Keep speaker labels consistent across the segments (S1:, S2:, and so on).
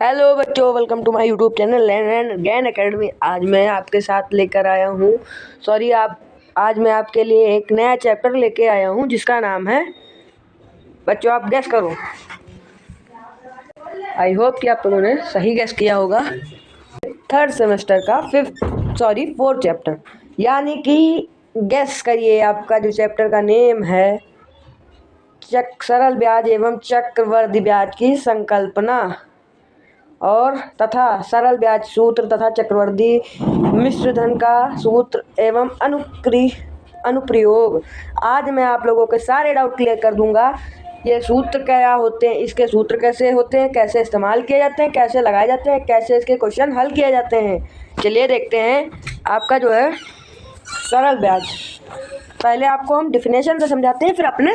S1: Hello बच्चों, welcome to my YouTube channel learn and gain academy. आज मैं आपके साथ लेकर आया हूँ आज मैं आपके लिए एक नया चैप्टर लेके आया हूँ जिसका नाम है, बच्चों आप गेस करो। आई होप कि आप लोगों ने सही गेस किया होगा। थर्ड सेमेस्टर का फोर्थ चैप्टर, यानी कि गेस करिए, आपका जो चैप्टर का नेम है सरल ब्याज एवं चक्रवृद्धि ब्याज की संकल्पना और तथा सरल ब्याज सूत्र तथा चक्रवृद्धि मिश्र धन का सूत्र एवं अनुप्रयोग। आज मैं आप लोगों के सारे डाउट क्लियर कर दूंगा। ये सूत्र क्या होते हैं, इसके सूत्र कैसे होते हैं, कैसे इस्तेमाल किए जाते हैं, कैसे लगाए जाते हैं, कैसे इसके क्वेश्चन हल किए जाते हैं। चलिए देखते हैं। आपका जो है सरल ब्याज, पहले आपको हम डिफिनेशन से समझाते हैं, फिर अपने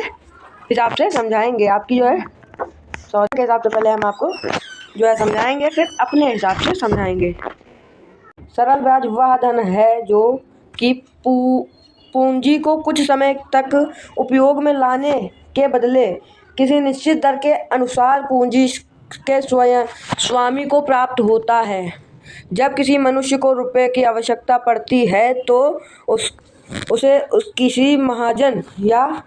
S1: हिसाब से समझाएंगे। आपकी जो है सॉरी के हिसाब से पहले हम आपको जो है समझाएंगे, फिर अपने हिसाब से समझाएंगे। सरल ब्याज वह धन है जो कि पूंजी को कुछ समय तक उपयोग में लाने के बदले किसी निश्चित दर के अनुसार पूंजी के स्वामी को प्राप्त होता है। जब किसी मनुष्य को रुपए की आवश्यकता पड़ती है तो उसे किसी महाजन या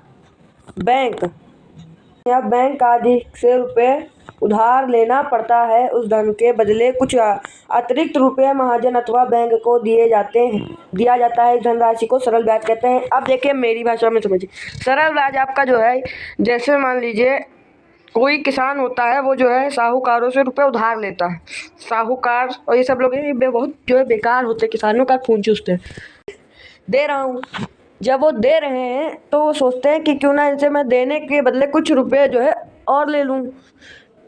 S1: बैंक आदि से रुपए उधार लेना पड़ता है। उस धन के बदले कुछ अतिरिक्त रुपए महाजन अथवा बैंक को दिया जाता है। इस धनराशि को सरल ब्याज कहते हैं। अब देखिए, मेरी भाषा में समझिए। सरल ब्याज आपका जो है, जैसे मान लीजिए कोई किसान होता है, वो जो है साहूकारों से रुपए उधार लेता है। साहूकार और ये सब लोग बहुत जो है बेकार होते हैं, किसानों का खून चूसते हैं। दे रहा हूँ, जब वो दे रहे हैं तो वो सोचते हैं कि क्यों ना इनसे मैं देने के बदले कुछ रुपए जो है और ले लूँ।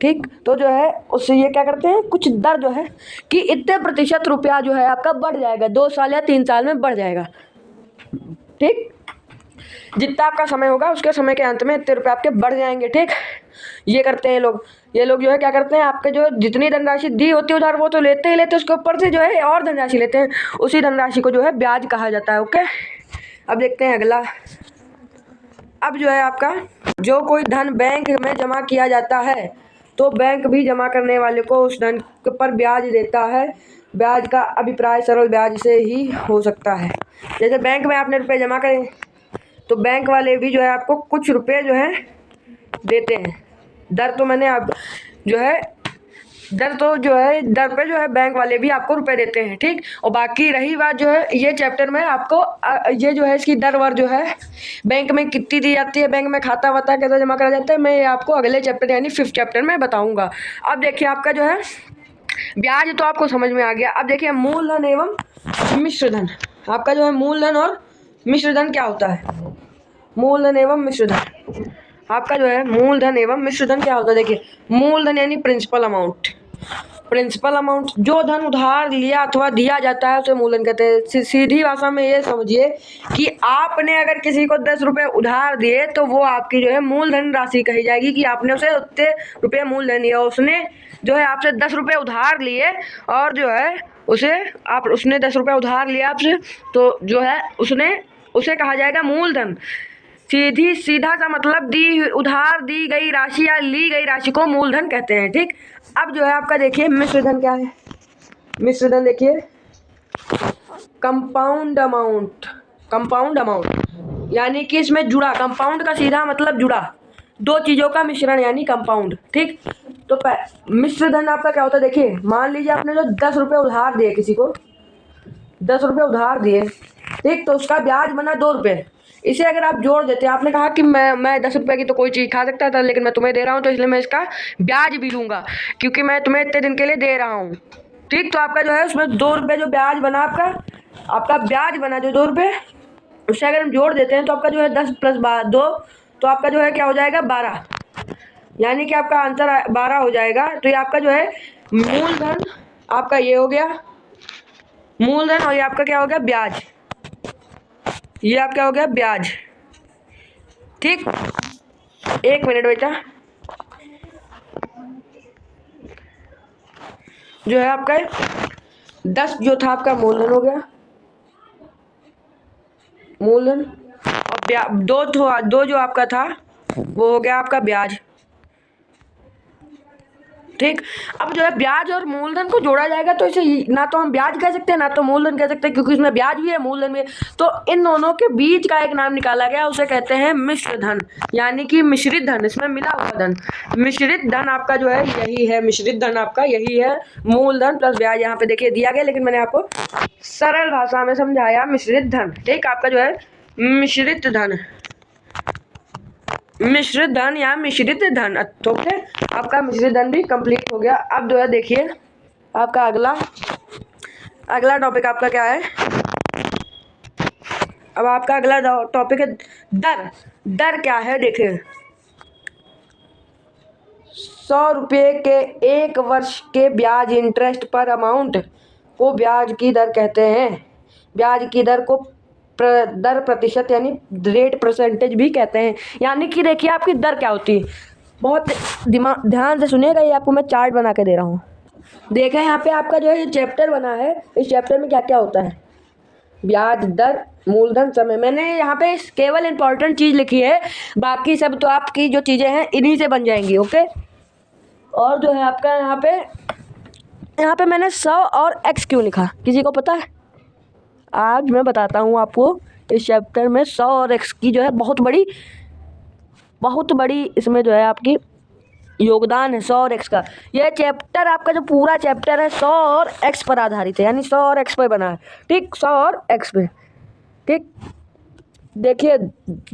S1: ठीक, तो जो है उससे ये क्या करते हैं, कुछ दर जो है कि इतने प्रतिशत रुपया जो है आपका बढ़ जाएगा, 2 साल या 3 साल में बढ़ जाएगा। ठीक, जितना आपका समय होगा उसके समय के अंत में इतने रुपये आपके बढ़ जाएंगे। ठीक, ये करते हैं ये लोग जो है क्या करते हैं, आपके जो जितनी धनराशि दी होती है उधार वो तो लेते ही लेते, उसके ऊपर से जो है और धनराशि लेते हैं। उसी धनराशि को जो है ब्याज कहा जाता है। ओके, अब देखते हैं अगला। अब जो है आपका जो कोई धन बैंक में जमा किया जाता है तो बैंक भी जमा करने वाले को उस धन पर ब्याज देता है। ब्याज का अभिप्राय सरल ब्याज से ही हो सकता है। जैसे बैंक में आपने रुपए जमा करे तो बैंक वाले भी जो है आपको कुछ रुपए जो है देते हैं। दर पे जो है बैंक वाले भी आपको रुपए देते हैं। ठीक, और बाकी रही बात जो है, ये चैप्टर में आपको ये जो है इसकी दर वर जो है बैंक में कितनी दी जाती है, बैंक में खाता वाता कैसे जमा करा जाता है, मैं ये आपको अगले चैप्टर यानी 5th चैप्टर में बताऊंगा। अब देखिए, आपका जो है ब्याज तो आपको समझ में आ गया। अब देखिए मूलधन एवं मिश्र धन। आपका जो है मूलधन और मिश्र धन क्या होता है। मूलधन एवं मिश्र धन, आपका जो है मूलधन एवं मिश्र धन क्या होता है। देखिए, मूलधन यानी प्रिंसिपल अमाउंट, जो धन उधार लिया अथवा दिया जाता है उसे मूलधन कहते हैं। सीधी भाषा में ये समझिए कि आपने अगर किसी को 10 रुपये उधार दिए तो वो आपकी जो है मूलधन राशि कही जाएगी कि आपने उसे उतने रुपये मूलधन दिया। उसने जो है आपसे 10 रुपये उधार लिए और जो है उसने 10 रुपये उधार लिया आपसे, तो जो है उसे कहा जाएगा मूलधन। सीधा सा मतलब उधार दी गई राशि या ली गई राशि को मूलधन कहते हैं। ठीक, अब जो है आपका देखिए मिश्र धन क्या है। मिश्र धन देखिए, कंपाउंड अमाउंट, यानी कि इसमें जुड़ा, कंपाउंड का सीधा मतलब जुड़ा, 2 चीजों का मिश्रण यानी कंपाउंड। ठीक, तो मिश्र धन आपका क्या होता है। देखिए, मान लीजिए आपने जो 10 रुपये उधार दिए, किसी को 10 रुपये उधार दिए, ठीक, तो उसका ब्याज बना 2 रुपये। इसे अगर आप जोड़ देते, आपने कहा कि मैं 10 रुपये की तो कोई चीज़ खा सकता था, लेकिन मैं तुम्हें दे रहा हूँ तो इसलिए मैं इसका ब्याज भी लूँगा क्योंकि मैं तुम्हें इतने दिन के लिए दे रहा हूँ। ठीक, तो आपका जो है उसमें 2 रुपये जो ब्याज बना, आपका ब्याज बना जो 2 रुपये, उससे अगर हम जोड़ देते हैं तो आपका जो है 10 + 2, तो आपका जो है क्या हो जाएगा 12, यानी कि आपका आंसर 12 हो जाएगा। तो ये आपका जो है मूलधन, आपका ये हो गया मूलधन और ये आपका क्या हो गया ब्याज, ये आपका हो गया ब्याज। ठीक, 1 मिनट बेटा, जो है आपका 10 जो था आपका मूलधन हो गया, मूलधन, और 2 जो आपका था वो हो गया आपका ब्याज। ठीक। अब जो है ब्याज और मूलधन को जोड़ा जाएगा तो इसे ना तो हम ब्याज कह सकते हैं ना तो मूलधन कह सकते हैं, क्योंकि इसमें ब्याज भी है मूलधन भी है। तो इन दोनों के बीच का एक नाम निकाला गया, उसे कहते हैं मिश्र धन, यानी कि मिश्रित धन, इसमें मिला हुआ धन। मिश्रित धन आपका जो है यही है, मिश्रित धन आपका यही है, मूलधन प्लस ब्याज। यहाँ पे देखिए दिया गया, लेकिन मैंने आपको सरल भाषा में समझाया, मिश्रित धन। ठीक, आपका जो है मिश्रित धन, मिश्रित धन या मिश्रित धन। ओके, आपका मिश्रित धन भी कंप्लीट हो गया। अब जो है देखिए आपका अगला टॉपिक आपका क्या है। अब आपका अगला टॉपिक है दर। दर क्या है देखिए, 100 रुपये के 1 वर्ष के ब्याज इंटरेस्ट पर अमाउंट को ब्याज की दर कहते हैं। ब्याज की दर को दर प्रतिशत यानी रेट परसेंटेज भी कहते हैं। यानी कि देखिए आपकी दर क्या होती है, बहुत ध्यान से सुनिएगा, ये आपको मैं चार्ट बना के दे रहा हूँ। देखें यहाँ पे आपका जो है ये चैप्टर बना है, इस चैप्टर में क्या क्या होता है, ब्याज दर, मूलधन, समय। मैंने यहाँ पे केवल इंपॉर्टेंट चीज़ लिखी है, बाकी सब तो आपकी जो चीज़ें हैं इन्हीं से बन जाएंगी। ओके, और जो है आपका यहाँ पे मैंने 100 और x क्यों लिखा, किसी को पता है? आज मैं बताता हूँ आपको। इस चैप्टर में 100 और x की जो है बहुत बड़ी इसमें जो है आपकी योगदान है 100 और x का। यह चैप्टर आपका जो पूरा चैप्टर है 100 और x पर आधारित है, यानी 100 और x पर बना है। ठीक, 100 और x पे। ठीक, देखिए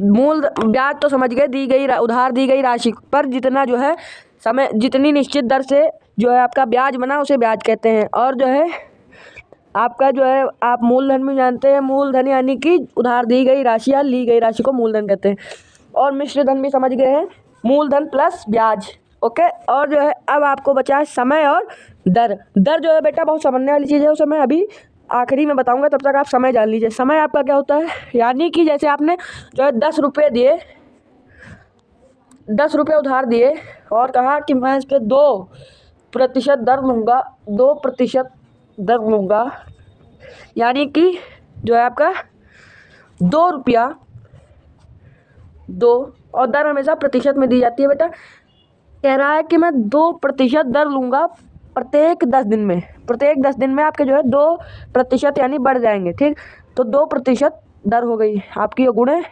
S1: मूल ब्याज तो समझ गए, दी गई उधार दी गई राशि पर जितना जो है समय, जितनी निश्चित दर से जो है आपका ब्याज बना उसे ब्याज कहते हैं। और जो है आपका जो है आप मूलधन भी जानते हैं, मूलधन यानी कि उधार दी गई राशि या ली गई राशि को मूलधन कहते हैं। और मिश्र धन भी समझ गए हैं, मूलधन प्लस ब्याज। ओके, और जो है अब आपको बचा है समय और दर। दर जो है बेटा बहुत समझने वाली चीज़ है, उसे मैं अभी आखिरी में बताऊंगा, तब तक आप समय जान लीजिए। समय आपका क्या होता है, यानी कि जैसे आपने जो है 10 रुपये दिए, 10 रुपये उधार दिए और कहा कि मैं इस पर 2% दर लूँगा, 2% दर लूँगा, यानी कि जो है आपका 2 रुपया, 2, और दर हमेशा प्रतिशत में दी जाती है बेटा। कह रहा है कि मैं 2% दर लूँगा प्रत्येक 10 दिन में। प्रत्येक 10 दिन में आपके जो है 2% यानी बढ़ जाएंगे। ठीक, तो 2% दर हो गई आपकी, गुणे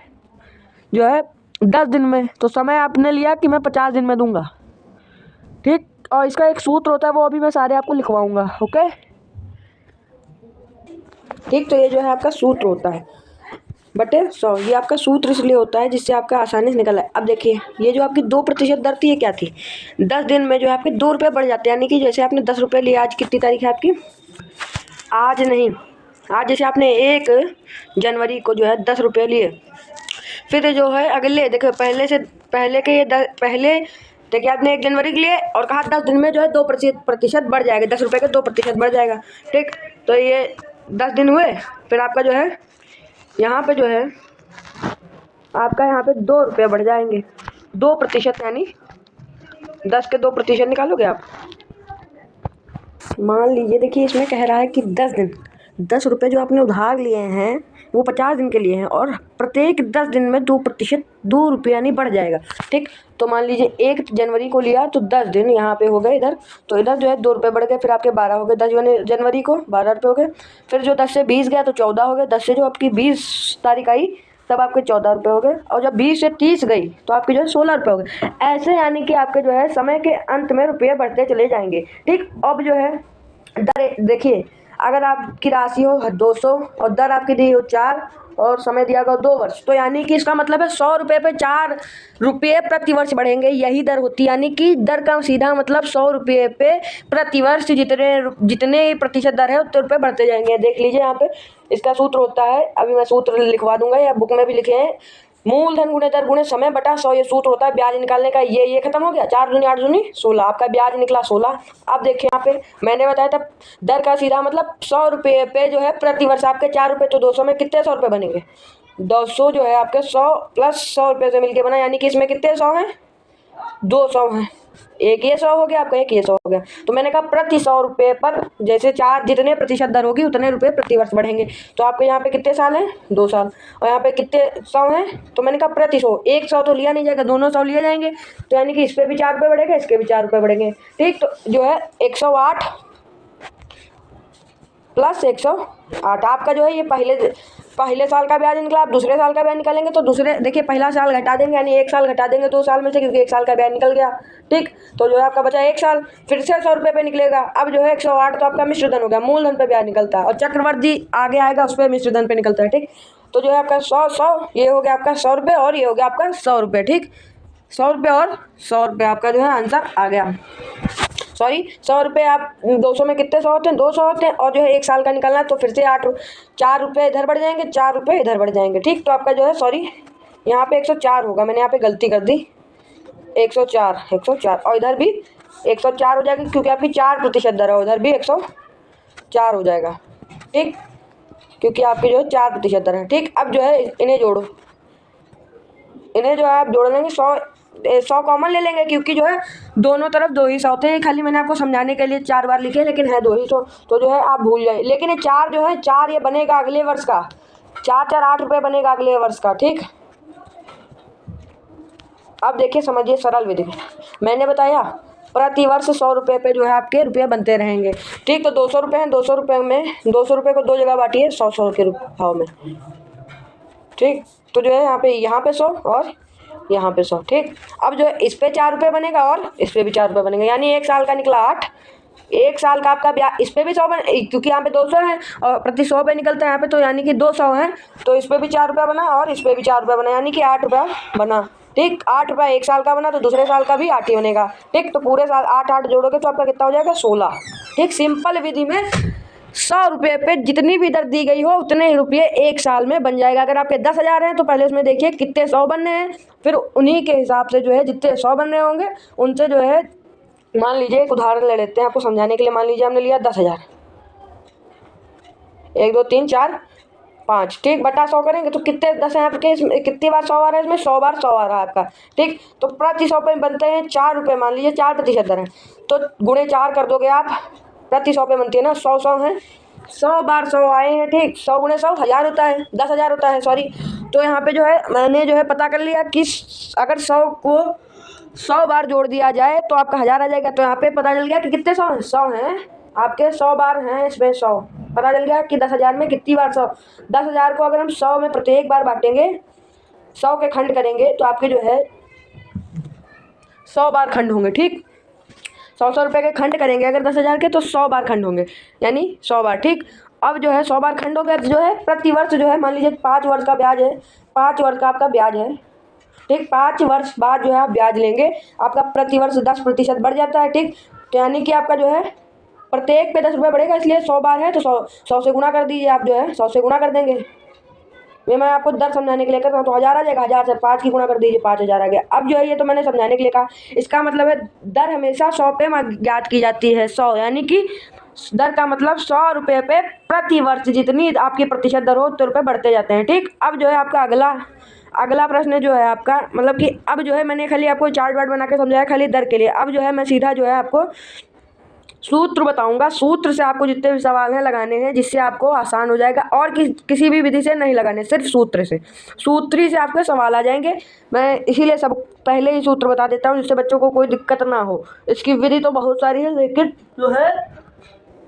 S1: जो है 10 दिन में, तो समय आपने लिया कि मैं 50 दिन में दूंगा। ठीक, और इसका एक सूत्र होता है, वो अभी मैं सारे आपको लिखवाऊंगा। ओके, ठीक, तो ये जो है आपका सूत्र होता है बटे 100। ये आपका सूत्र इसलिए होता है जिससे आपका आसानी से निकल आए। अब देखिए ये जो आपकी 2% दर थी, ये क्या थी, 10 दिन में जो है आपके 2 रुपये बढ़ जाते हैं। यानी कि जैसे आपने 10 रुपये लिए, आज कितनी तारीख है आपकी, आज नहीं, आज जैसे आपने 1 जनवरी को जो है 10 रुपये लिए, फिर जो है अगले देखो पहले देखिए आपने 1 जनवरी के लिए और कहा 10 दिन में जो है 2% बढ़ जाएगा, 10 रुपये का 2% बढ़ जाएगा। ठीक, तो ये 10 दिन हुए, फिर आपका जो है यहाँ पे जो है आपका यहाँ पे 2 रुपये बढ़ जाएंगे, 2%, यानी 10 के 2% निकालोगे आप। मान लीजिए देखिए इसमें कह रहा है कि 10 दिन, 10 रुपये जो आपने उधार लिए हैं वो 50 दिन के लिए हैं, और प्रत्येक 10 दिन में 2%, 2 रुपये यानी बढ़ जाएगा। ठीक, तो मान लीजिए 1 जनवरी को लिया तो 10 दिन यहाँ पे हो गए इधर, तो इधर जो है 2 रुपये बढ़ गए, फिर आपके 12 हो गए, 10 जनवरी को 12 रुपये हो गए, फिर जो 10 से 20 गया तो 14 हो गए, 10 से जो आपकी 20 तारीख आई तब आपके 14 रुपये हो गए, और जब 20 से 30 गई तो आपके जो है 16 रुपये हो गए। ऐसे यानी कि आपके जो है समय के अंत में रुपये बढ़ते चले जाएंगे। ठीक, अब जो है दर देखिए, अगर आपकी राशि हो 200 और दर आपकी दी हो 4 और समय दिया गया 2 वर्ष, तो यानी कि इसका मतलब है 100 रुपये पे 4 रुपये प्रति वर्ष बढ़ेंगे, यही दर होती है। यानी कि दर का सीधा मतलब 100 रुपये पे प्रति वर्ष जितने प्रतिशत दर है उतने रुपये बढ़ते जाएंगे। देख लीजिए यहाँ पे इसका सूत्र होता है, अभी मैं सूत्र लिखवा दूंगा या बुक में भी लिखे हैं, मूलधन गुणे दर गुणे समय बटा 100, ये सूत्र होता है ब्याज निकालने का। ये खत्म हो गया, 4 दूनी 8 दूनी 16, आपका ब्याज निकला 16। अब देखिए यहाँ पे मैंने बताया था दर का सीधा मतलब 100 रुपये पे जो है प्रति वर्ष आपके 4 रुपये, तो 200 में कितने 100 रुपये बनेंगे, 200 जो है आपके 100 प्लस 100 रुपये से मिलके बना, यानी कि इसमें कितने 100 हैं, 200 हैं। एक ये 100 हो गया आपका, एक ये 100 हो गया। तो मैंने कहा प्रति 100 रुपये पर जैसे चार जितने प्रतिशत दर होगी उतने रुपये प्रति वर्ष बढ़ेंगे। तो आपके यहाँ पे कितने साल हैं? 2 साल। और यहाँ पे कितने 100 हैं? तो मैंने कहा प्रति 100, एक 100 तो लिया नहीं जाएगा, दोनों 100 लिए जाएंगे। तो यानी कि इस पर भी 4 रुपये बढ़ेगा, इसके भी 4 रुपये बढ़ेंगे। ठीक, तो जो है 108 प्लस 108 आपका जो है ये पहले साल का ब्याज निकला। आप दूसरे साल का ब्याज निकालेंगे तो दूसरे देखिए पहला साल घटा देंगे, यानी एक साल घटा देंगे 2 साल में से, क्योंकि 1 साल का ब्याज निकल गया। ठीक, तो जो है आपका बचा 1 साल, फिर से 100 रुपये पे निकलेगा। अब जो है 108 तो आपका मिश्र धन हो गया, मूलधन पे ब्याज निकलता है, और चक्रवर्ती आगे आएगा उस पर मिश्र धन पे निकलता है। ठीक, तो जो है आपका 100 ये हो गया आपका 100 रुपये, और ये हो गया आपका 100 रुपये। ठीक, 100 रुपये और 100 रुपये आपका जो है आंसर आ गया। सॉरी 100 रुपये, आप 200 में कितने 100 होते हैं? 200 होते हैं। और जो है 1 साल का निकलना है तो फिर से 4 रुपये इधर बढ़ जाएंगे, 4 रुपये इधर बढ़ जाएंगे। ठीक, तो आपका जो है सॉरी यहाँ पे 104 होगा, मैंने यहाँ पे गलती कर दी, 104 और इधर भी 104 हो जाएगा, क्योंकि आपकी 4% दर है, उधर भी 104 हो जाएगा। ठीक, क्योंकि आपकी जो है 4% दर है। ठीक, अब जो है इन्हें जोड़ो, इन्हें जो है आप जोड़ लेंगे, 100 कॉमन ले लेंगे, क्योंकि जो है दोनों तरफ 2 ही 100 होते हैं। खाली मैंने आपको समझाने के लिए 4 बार लिखे, लेकिन है 2 ही 100, तो जो है आप भूल जाए। लेकिन ये 4 जो है 4 ये बनेगा अगले वर्ष का, 4 8 रुपये बनेगा अगले वर्ष का। ठीक, अब देखिए समझिए सरल विधि, मैंने बताया प्रति वर्ष 100 रुपये पे जो है आपके रुपये बनते रहेंगे। ठीक, तो 200 रुपये हैं, 200 रुपये में 200 रुपये को 2 जगह बांटिए 100 के भाव में। ठीक, तो जो है यहाँ पे 100 और यहाँ पे 100। ठीक, अब जो है इस पे 4 रुपये बनेगा और इस पे भी 4 रुपये बनेगा, यानी 1 साल का निकला 8। 1 साल का आपका ब्याज, इस पे भी 100 बने, क्योंकि यहाँ पे 200 है और प्रति 100 पे निकलता है यहाँ पे, तो यानी कि 200 है, तो इस पे भी 4 रुपया बना और इस पे भी 4 रुपया बना, यानी कि 8 रुपया बना। ठीक, 8 रुपया 1 साल का बना, तो दूसरे साल का भी 8 ही बनेगा। ठीक, तो पूरे साल 8 जोड़ोगे तो आपका कितना हो जाएगा? 16। ठीक, सिंपल विधि में 100 रुपये पे जितनी भी दर दी गई हो उतने ही रुपये 1 साल में बन जाएगा। अगर आपके 10,000 हैं तो पहले उसमें देखिए कितने 100 बनने हैं, फिर उन्हीं के हिसाब से जो है जितने 100 बन रहे होंगे उनसे जो है, मान लीजिए एक उदाहरण ले लेते हैं आपको समझाने के लिए। मान लीजिए हमने लिया 10,000, 1 2 3 4 5। ठीक, बटा 100 करेंगे तो कितने 10 हैं आपके, इसमें कितनी बार 100 आ रहा है? इसमें 100 बार 100 आ रहा है आपका। ठीक, तो प्रति 100 पे बनते हैं 4 रुपये, मान लीजिए 4% दर है, तो गुणे 4 कर दोगे आप, प्रति 100 पे बनती है ना, 100 हैं, 100 बार 100 आए हैं। ठीक, 100 गुणे 100 1000 होता है, 10,000 होता है सॉरी। तो यहाँ पे जो है मैंने जो है पता कर लिया कि अगर 100 को 100 बार जोड़ दिया जाए तो आपका 1000 आ जाएगा। तो यहाँ पे पता चल गया कि कितने 100 हैं, 100 हैं आपके, 100 बार हैं इसमें 100। पता चल गया कि 10,000 में कितनी बार 100, 10,000 को अगर हम 100 में प्रत्येक बार बांटेंगे, 100 के खंड करेंगे तो आपके जो है 100 बार खंड होंगे। ठीक, 100 रुपये के खंड करेंगे अगर 10,000 के, तो 100 बार खंड होंगे, यानी 100 बार। ठीक, अब जो है 100 बार खंड हो गया, जो है प्रति वर्ष जो है मान लीजिए 5 वर्ष का ब्याज है, 5 वर्ष का आपका ब्याज है। ठीक, 5 वर्ष बाद जो है आप ब्याज लेंगे, आपका प्रति वर्ष 10% बढ़ जाता है। ठीक, तो यानी कि आपका जो है प्रत्येक पे 10 रुपये बढ़ेगा, इसलिए 100 बार है तो 100 से गुणा कर दीजिए, आप जो है 100 से गुणा कर देंगे। ये मैं आपको दर समझाने के लिए कर रहा हूँ, तो 1000 आ जाएगा, 1000 से 5 की गुणा कर दीजिए, 5000 आ गया। अब जो है ये तो मैंने समझाने के लिए कहा, इसका मतलब है दर हमेशा 100 पे ज्ञात की जाती है। 100 यानी कि दर का मतलब 100 रुपये पे प्रति वर्ष जितनी आपकी प्रतिशत दर हो उतने रुपये बढ़ते जाते हैं। ठीक, अब जो है आपका अगला प्रश्न जो है आपका, मतलब कि अब जो है मैंने खाली आपको चार्ट वार्ट बना के समझाया खाली दर के लिए। अब जो है मैं सीधा जो है आपको सूत्र बताऊंगा, सूत्र से आपको जितने भी सवाल हैं लगाने हैं, जिससे आपको आसान हो जाएगा, और किसी भी विधि से नहीं लगाने, सिर्फ सूत्र ही से आपके सवाल आ जाएंगे। मैं इसीलिए सब पहले ही सूत्र बता देता हूँ, जिससे बच्चों को कोई दिक्कत ना हो। इसकी विधि तो बहुत सारी है, लेकिन जो है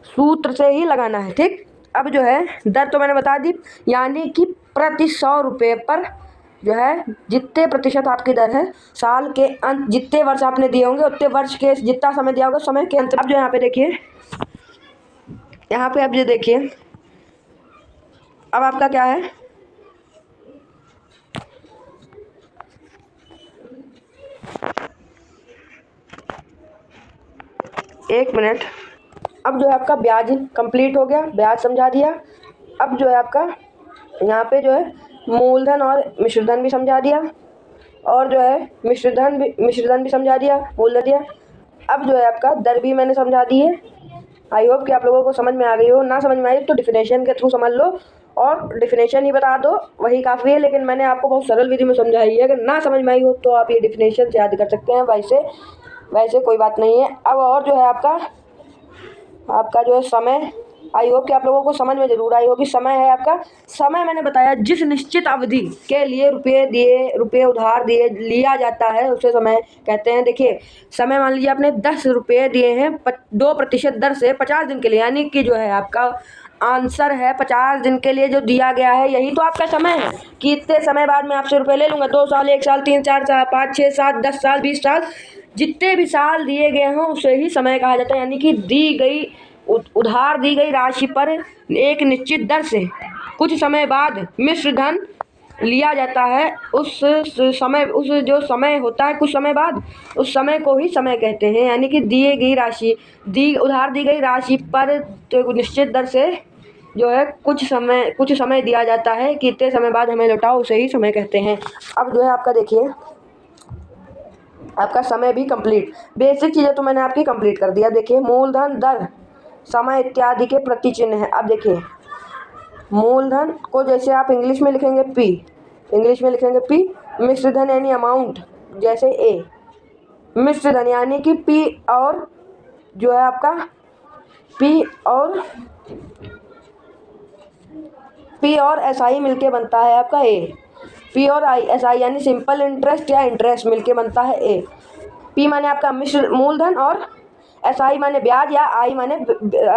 S1: सूत्र से ही लगाना है। ठीक, अब जो है दर तो मैंने बता दी, यानी कि प्रति 100 रुपये पर जो है जितने प्रतिशत आपकी दर है, साल के अंत जितने वर्ष आपने दिए होंगे उतने वर्ष के जितना समय दिया होगा समय के अंत। अब जो यहाँ पे देखिए, यहाँ पे अब ये देखिए, अब आपका क्या है, एक मिनट। अब जो है आपका ब्याज कंप्लीट हो गया, ब्याज समझा दिया। अब जो है आपका यहाँ पे जो है मूलधन और मिश्रधन भी समझा दिया, और जो है मिश्रधन भी समझा दिया, मूलधन दिया। अब जो है आपका दर भी मैंने समझा दी है। आई होप कि आप लोगों को समझ में आ गई हो। ना समझ में आई तो डिफिनेशन के थ्रू समझ लो, और डिफिनेशन ही बता दो, वही काफ़ी है। लेकिन मैंने आपको बहुत सरल विधि में समझाई है, अगर ना समझ में आई हो तो आप ये डिफिनेशन से याद कर सकते हैं भाई से। वैसे कोई बात नहीं है। अब और जो है आपका जो है समय, आई होप कि आप लोगों को समझ में जरूर आई होगी। समय है आपका, समय मैंने बताया जिस निश्चित अवधि के लिए रुपये उधार दिए लिया जाता है उसे समय कहते हैं। देखिए समय मान लीजिए आपने 10 रुपये दिए हैं 2% दर से 50 दिन के लिए, यानी कि जो है आपका आंसर है 50 दिन के लिए जो दिया गया है, यही तो आपका समय है कि इतने समय बाद मैं आपसे रुपये ले लूँगा। 2 साल, 1 साल, 3, 4 साल, 5, 6, 7, 10 साल, 20 साल, जितने भी साल दिए गए हों उसे ही समय कहा जाता है। यानी कि दी गई उधार दी गई राशि पर एक निश्चित दर से कुछ समय बाद मिश्र धन लिया जाता है। उस जो समय होता है कुछ समय बाद, उस समय को ही समय कहते हैं। यानी कि उधार दी गई राशि पर तो निश्चित दर से जो है कुछ समय दिया जाता है कि इतने समय बाद हमें लौटाओ, उसे ही समय कहते हैं। अब जो है आपका देखिए आपका समय भी कंप्लीट, बेसिक चीज़ें तो मैंने आपकी कंप्लीट कर दिया। देखिए मूलधन, दर, समय इत्यादि के प्रति चिन्ह है। अब देखिए मूलधन को जैसे आप इंग्लिश में लिखेंगे पी, मिश्र धन यानी अमाउंट जैसे ए, मिश्र धन यानी कि पी और जो है आपका पी और एस आई मिलके बनता है आपका ए। पी और एस आई यानी सिंपल इंटरेस्ट या इंटरेस्ट मिलके बनता है ए। पी माने आपका मिश्र मूलधन और एस आई माने ब्याज, या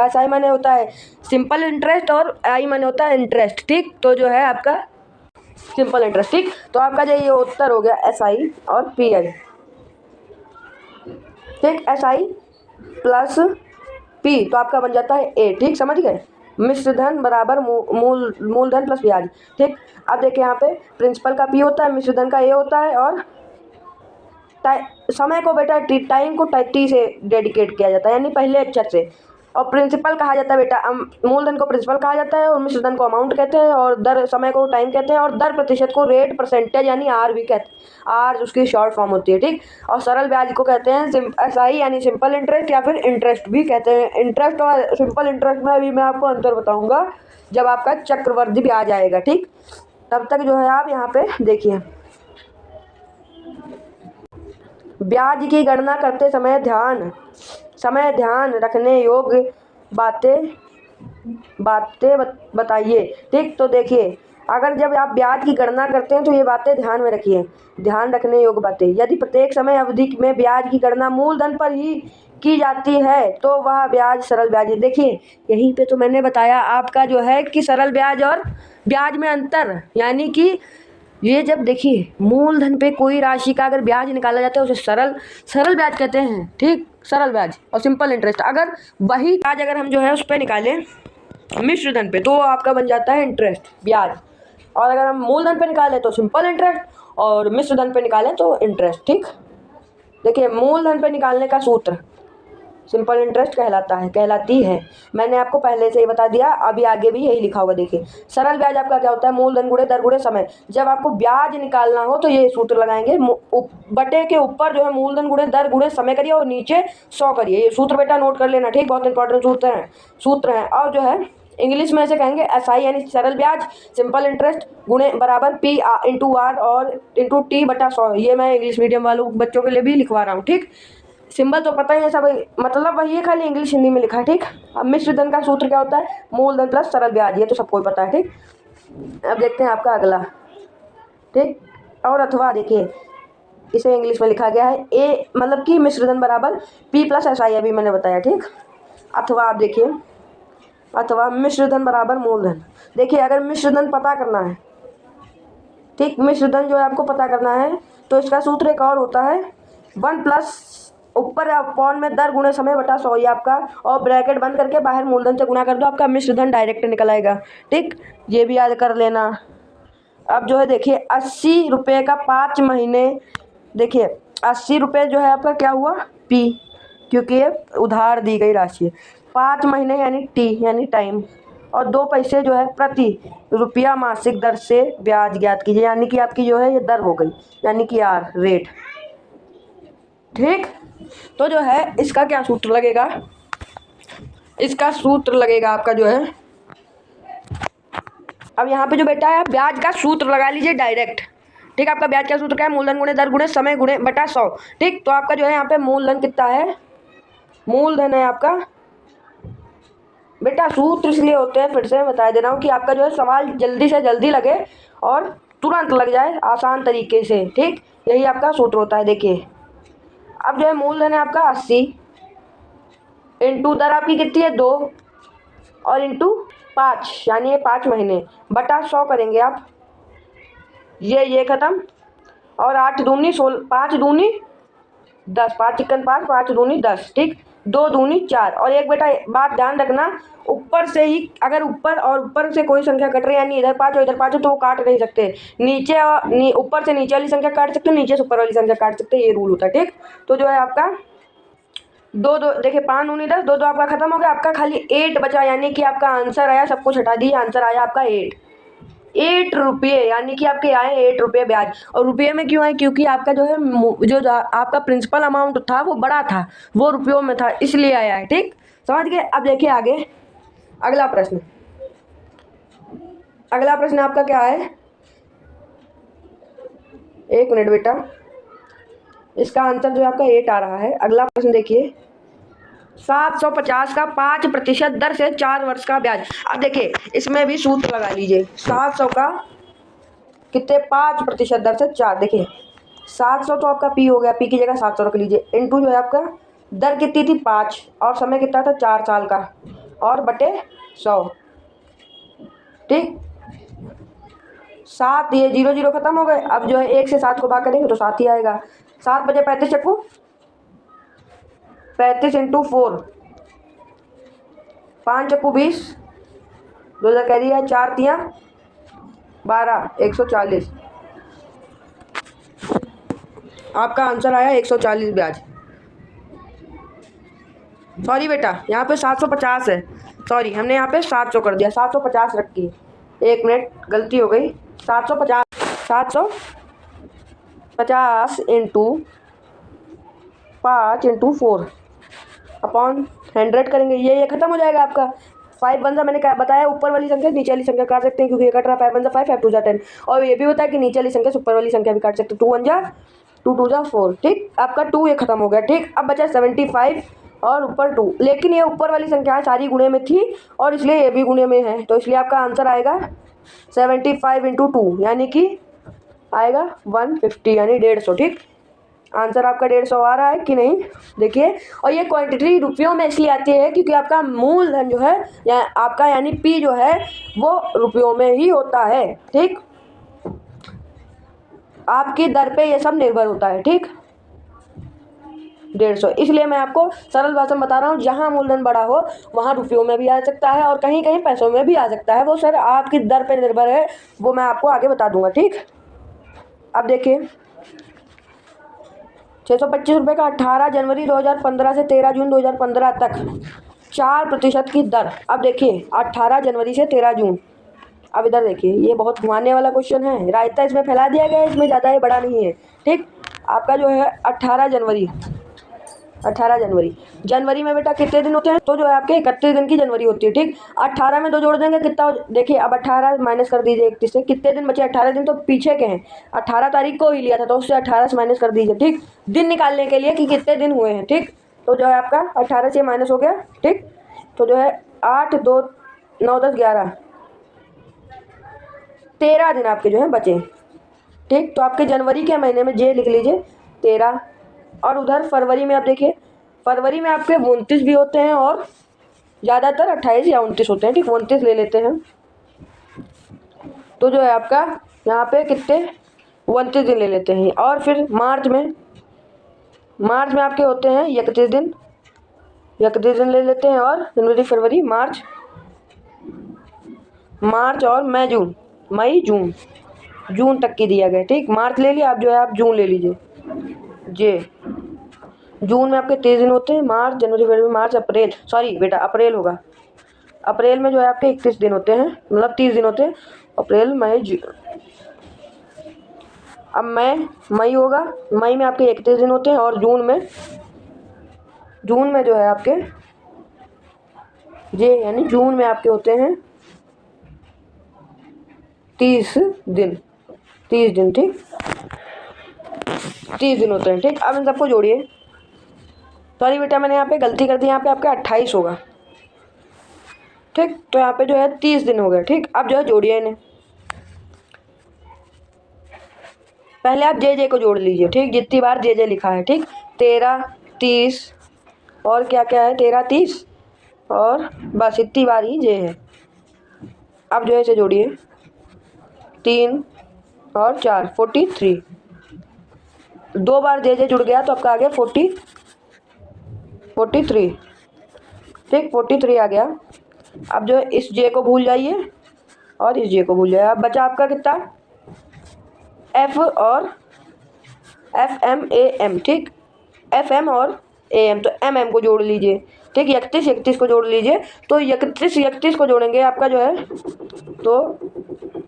S1: एस आई माने होता है सिंपल इंटरेस्ट और आई माने होता है इंटरेस्ट। ठीक, तो जो है आपका सिंपल इंटरेस्ट। ठीक, तो आपका जो ये उत्तर हो गया एस आई और पी आई। ठीक, एस आई प्लस पी तो आपका बन जाता है ए। ठीक, समझ गए। मिश्र धन बराबर मूलधन प्लस ब्याज। ठीक, अब देखिए यहाँ पे प्रिंसिपल का पी होता है, मिश्र धन का ए होता है, और समय को बेटा टाइम को टी से डेडिकेट किया जाता है, यानी पहले अक्षर से। और प्रिंसिपल कहा जाता है बेटा, मूलधन को प्रिंसिपल कहा जाता है, और मिश्र धन को अमाउंट कहते हैं, और दर समय को टाइम कहते हैं, और दर प्रतिशत को रेट परसेंटेज यानी आर भी कहते हैं। आर उसकी शॉर्ट फॉर्म होती है। ठीक, और सरल ब्याज को कहते हैं एस आई यानी सिंपल इंटरेस्ट, या फिर इंटरेस्ट भी कहते हैं। इंटरेस्ट और सिंपल इंटरेस्ट में अभी मैं आपको अंतर बताऊँगा जब आपका चक्रवृद्धि ब्याज आएगा। ठीक, तब तक जो है आप यहाँ पे देखिए ब्याज की गणना करते समय ध्यान रखने योग्य बातें बताइए। ठीक, तो देखिए अगर जब आप ब्याज की गणना करते हैं तो ये बातें ध्यान में रखिए। ध्यान रखने योग्य बातें, यदि प्रत्येक समय अवधि में ब्याज की गणना मूलधन पर ही की जाती है तो वह ब्याज सरल ब्याज है। देखिए यहीं पे तो मैंने बताया आपका जो है कि सरल ब्याज और ब्याज में अंतर, यानी कि ये जब देखिए मूलधन पे कोई राशि का अगर ब्याज निकाला जाता है उसे सरल ब्याज कहते हैं। ठीक, सरल ब्याज और सिंपल इंटरेस्ट। अगर वही ब्याज अगर हम जो है उस पर निकालें मिश्र धन पे तो आपका बन जाता है इंटरेस्ट ब्याज, और अगर हम मूलधन पे निकालें तो सिंपल इंटरेस्ट, और मिश्र धन पे निकालें तो इंटरेस्ट। ठीक, देखिए मूलधन पे निकालने का सूत्र सिंपल इंटरेस्ट कहलाती है। मैंने आपको पहले से ही बता दिया, अभी आगे भी यही लिखा होगा। देखिए सरल ब्याज आपका क्या होता है, मूलधन गुणे दर गुणे समय। जब आपको ब्याज निकालना हो तो ये सूत्र लगाएंगे, बटे के ऊपर जो है मूलधन गुणे दर गुणे समय करिए और नीचे 100 करिए। ये सूत्र बेटा नोट कर लेना। ठीक, बहुत इंपॉर्टेंट सूत्र है। और जो है इंग्लिश में ऐसे कहेंगे एस आई यानी सरल ब्याज, सिंपल इंटरेस्ट गुणे बराबर पी इंटू आर और इंटू टी बटा 100। ये मैं इंग्लिश मीडियम वालों बच्चों के लिए भी लिखवा रहा हूँ। ठीक, सिंबल तो पता ही है सब, मतलब वही है, खाली इंग्लिश हिंदी में लिखा है। ठीक, अब मिश्र धन का सूत्र क्या होता है, मूलधन प्लस सरल ब्याज, ये तो सबको ही पता है। ठीक, अब देखते हैं आपका अगला। ठीक, और अथवा देखिए इसे इंग्लिश में लिखा गया है ए, मतलब कि मिश्र धन बराबर पी प्लस एस आई, अभी मैंने बताया। ठीक, अथवा आप देखिए, अथवा मिश्र धन बराबर मूलधन। देखिए अगर मिश्र धन पता करना है, ठीक, मिश्र धन जो है आपको पता करना है तो इसका सूत्र एक और होता है 1 प्लस ऊपर अपॉन में दर गुणे समय बटा 100, ये आपका, और ब्रैकेट बंद करके बाहर मूलधन से गुणा कर दो, आपका मिश्र धन डायरेक्ट निकल आएगा। ठीक, ये भी याद कर लेना। अब जो है देखिए 80 रुपये का 5 महीने, देखिए 80 रुपये जो है आपका क्या हुआ पी, क्योंकि ये उधार दी गई राशि है। 5 महीने यानी टी यानी टाइम, और 2 पैसे जो है प्रति रुपया मासिक दर से ब्याज ज्ञात कीजिए, यानी कि आपकी जो है ये दर हो गई, यानी कि आर रेट। ठीक, तो जो है इसका क्या सूत्र लगेगा, इसका सूत्र लगेगा आपका जो है, अब यहाँ पे जो बेटा है ब्याज का सूत्र लगा लीजिए डायरेक्ट। ठीक, आपका ब्याज का सूत्र क्या है, मूलधन गुणे दर गुणे समय गुणे बटा 100। ठीक, तो आपका जो है यहाँ पे मूलधन कितना है, मूलधन है आपका बेटा, सूत्र इसलिए होते हैं, फिर से मैं बता दे रहा हूँ कि आपका जो है सवाल जल्दी से जल्दी लगे और तुरंत लग जाए आसान तरीके से। ठीक, यही आपका सूत्र होता है। देखिए अब जो है मूलधन है आपका 80 इंटू दर आपकी कितनी है 2 और इंटू 5 यानी ये 5 महीने बटा 100 करेंगे आप, ये खत्म, और 8 दूनी 16, 5 दूनी 10, 5 चिकन 5, 5 दूनी 10। ठीक, 2 दूनी 4। और एक बेटा बात ध्यान रखना, ऊपर से ही अगर ऊपर से कोई संख्या कट रही है, यानी इधर 5 और इधर 5 हो, तो वो काट नहीं सकते। नीचे ऊपर से नीचे वाली संख्या काट सकते, नीचे से ऊपर वाली संख्या काट सकते, ये रूल होता है। ठीक, तो जो है आपका 2 2 देखिए 5 दूनी 10, 2 2 आपका खत्म हो गया, आपका खाली 8 बचा, यानी कि आपका आंसर आया, सब कुछ हटा दिए, आंसर आया आपका 8 रुपये, यानी कि आपके आए 8 रुपये ब्याज। और रुपये में क्यों आए, क्योंकि आपका जो है आपका प्रिंसिपल अमाउंट था वो बड़ा था, वो रुपयों में था, इसलिए आया है। ठीक, समझ गए। अब देखिए आगे अगला प्रश्न, अगला प्रश्न आपका क्या है, एक मिनट बेटा, इसका आंसर जो आपका 8 आ रहा है। अगला प्रश्न देखिए, 750 का 5% दर से 4 वर्ष का ब्याज। अब देखिए इसमें भी सूत्र लगा लीजिए, 700 का कितने 5% दर से 4। देखिए 700 तो आपका पी हो गया, पी की जगह 700 रख लीजिए, इंटू जो है आपका दर कितनी थी 5 और समय कितना था 4 साल का, और बटे 100। ठीक, 7 ये 0 0 खत्म हो गए। अब जो है 1 से 7 को भाग करेंगे तो 7 ही आएगा। 7 बजे 35 चक्कू 35 इंटू 4, 5 चक्कू 20, 2000 कह दिया, 4 तियाँ 12, 140। आपका आंसर आया 140 ब्याज। सॉरी बेटा, यहाँ पे 750 है, सॉरी हमने यहाँ पे 700 कर दिया, 750 रखी, 1 मिनट गलती हो गई। 750 इंटू 5 इंटू 4 अपॉन 100 करेंगे, ये खत्म हो जाएगा आपका। 5 1 मैंने क्या बताया, ऊपर वाली संख्या नीचे वाली संख्या काट सकते हैं, क्योंकि ये कट रहा है 5 1 5 5 2 10। और ये भी होता है कि नीचे वाली संख्या से ऊपर वाली संख्या भी काट सकते हैं, 2 1 2 2 4। ठीक, आपका 2 ये खत्म हो गया। ठीक, अब बचा 75 और ऊपर 2, लेकिन ये ऊपर वाली संख्या सारी गुणे में थी और इसलिए ये भी गुणे में है, तो इसलिए आपका आंसर आएगा 75 इंटू 2 यानी कि आएगा 150 यानी 150। ठीक, आंसर आपका 150 आ रहा है कि नहीं देखिए। और ये क्वांटिटी रुपयों में इसलिए आती है क्योंकि आपका मूलधन जो है या आपका यानी पी जो है वो रुपयों में ही होता है। ठीक, आपकी दर पे ये सब निर्भर होता है। ठीक, 150, इसलिए मैं आपको सरल भाषा में बता रहा हूँ, जहाँ मूलधन बड़ा हो वहाँ रुपयों में भी आ सकता है और कहीं कहीं पैसों में भी आ सकता है, वो सर आपकी दर पे निर्भर है, वो मैं आपको आगे बता दूंगा। ठीक, अब देखिए 625 रुपये का 18 जनवरी 2015 से 13 जून 2015 तक 4% की दर। अब देखिए 18 जनवरी से 13 जून, अब इधर देखिए ये बहुत घुमाने वाला क्वेश्चन है, रायता इसमें फैला दिया गया है, इसमें ज़्यादा ये बड़ा नहीं है। ठीक, आपका जो है 18 जनवरी में बेटा कितने दिन होते हैं, तो जो है आपके 31 दिन की जनवरी होती है। ठीक, 18 में 2 जोड़ देंगे कितना देखिए, अब 18 माइनस कर दीजिए 31 से, कितने दिन बचे 18 दिन, तो पीछे के हैं 18 तारीख को ही लिया था तो उससे 18 से माइनस कर दीजिए। ठीक, दिन निकालने के लिए कि कितने दिन हुए हैं। ठीक, तो जो है आपका 18 से माइनस हो गया। ठीक, तो जो है 8 2 9 10 11 13 दिन आपके जो है बचे। ठीक, तो आपके जनवरी के महीने में जे लिख लीजिए 13, और उधर फरवरी में आप देखिए, फरवरी में आपके 29 भी होते हैं और ज़्यादातर 28 या 29 होते हैं। ठीक, 29 ले लेते हैं, तो जो है आपका यहाँ पे कितने 29 दिन ले लेते हैं। और फिर मार्च में आपके होते हैं 31 दिन, 31 दिन ले लेते हैं, और जनवरी फरवरी मार्च और मई जून तक की दिया गया। ठीक, मार्च ले लिया, आप जो है आप जून ले लीजिए जे, जून में आपके 30 दिन होते हैं, मार्च जनवरी फरवरी मार्च अप्रैल, सॉरी बेटा अप्रैल होगा, अप्रैल में जो है आपके 31 दिन होते हैं, मतलब 30 दिन होते हैं, अप्रैल मई अब मई होगा, मई में आपके 31 दिन होते हैं, और जून में जो है आपके जे यानी जून में आपके होते हैं 30 30 दिन, ठीक 30 दिन होते हैं, ठीक। अब इन सबको जोड़िए। सॉरी बेटा मैंने यहाँ पे गलती कर दी, यहाँ पे आपका 28 होगा, ठीक। तो यहाँ पे जो है 30 दिन हो गए, ठीक। अब जो है जोड़िए इन्हें। पहले आप जे को जोड़ लीजिए, ठीक, जितनी बार जे लिखा है, ठीक। 13, 30 और क्या क्या है, 13, 30 और बस इतनी बार ही जे है। अब जो है इसे जोड़िए, 3 और 4, 43। 2 बार जे जुड़ गया तो आपका आ गया 43, ठीक 43 आ गया। अब जो है इस जे को भूल जाइए और इस जे को भूल जाइए। अब बचा आपका कितना, एफ और FMAM, ठीक। FM और AM, तो MM को जोड़ लीजिए, ठीक। 31 को जोड़ लीजिए, तो 31 को जोड़ेंगे आपका जो है तो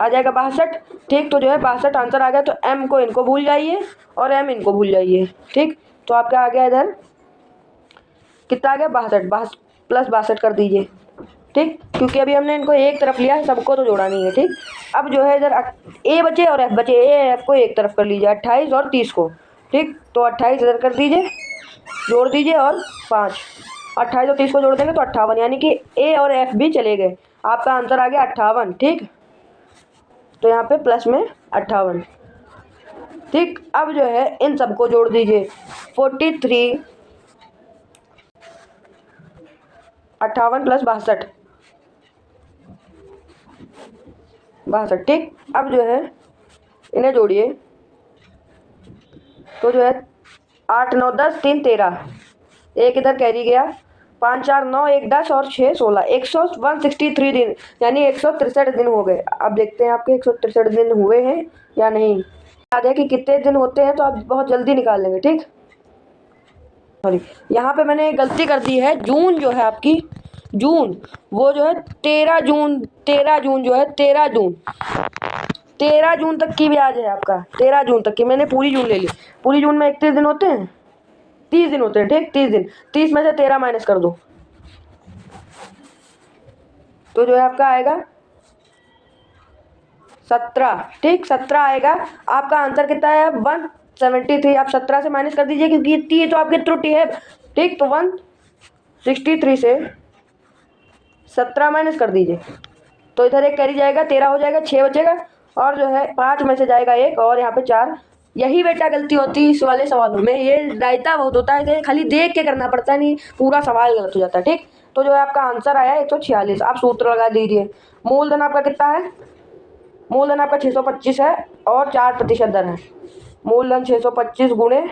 S1: आ जाएगा 62, ठीक। तो जो है 62 आंसर आ गया। तो M को इनको भूल जाइए और M इनको भूल जाइए, ठीक। तो आपका आ गया इधर कितना आ गया, 62 प्लस 62 कर दीजिए, ठीक, क्योंकि अभी हमने इनको एक तरफ लिया है, सबको तो जोड़ा नहीं है, ठीक। अब जो है इधर A बचे और F बचे, A F को एक तरफ कर लीजिए, 28 और 30 को, ठीक। तो 28 इधर कर दीजिए, जोड़ दीजिए और 5, 28 और 30 को जोड़ देंगे तो 58, यानी कि A और F भी चले गए। आपका आंसर आ गया 58, ठीक। तो यहाँ पे प्लस में 58, ठीक। अब जो है इन सबको जोड़ दीजिए, 43, 58 प्लस 62, ठीक। अब जो है इन्हें जोड़िए, तो जो है 8, 9, 10, 3, 13, एक इधर कैरी गया, 5, 4, 9, 1, 10 और 6, 16, 163 दिन, यानी 163 दिन हो गए। अब देखते हैं आपके 163 दिन हुए हैं या नहीं। याद है कि कितने दिन होते हैं तो आप बहुत जल्दी निकाल लेंगे, ठीक। सॉरी यहाँ पे मैंने गलती कर दी है, जून जो है आपकी, जून वो जो है 13 जून जो है 13 जून तक की ब्याज है आपका, 13 जून तक की। मैंने पूरी जून ले ली, पूरी जून में 31 दिन होते हैं, 30 दिन होते हैं, ठीक 30 दिन। 30 में से 13 माइनस कर दो तो जो है आपका आएगा 17, ठीक 17 आएगा। आपका आंसर कितना है, 173। आप 17 से माइनस कर दीजिए क्योंकि इतनी तो आपकी त्रुटि है, ठीक। तो 163 से 17 माइनस कर दीजिए, तो इधर एक कैरी जाएगा, 13 हो जाएगा, 6 बचेगा और जो है 5 में से जाएगा 1 और यहाँ पे 4। यही बेटा गलती होती है इस वाले सवालों में, ये रायता बहुत होता है, खाली देख के करना पड़ता है, नहीं पूरा सवाल गलत हो जाता है, ठीक। तो जो है आपका आंसर आया 146। आप सूत्र लगा दीजिए। मूलधन आपका कितना है, मूलधन आपका 625 है और 4% दर है। मूलधन 625 गुणे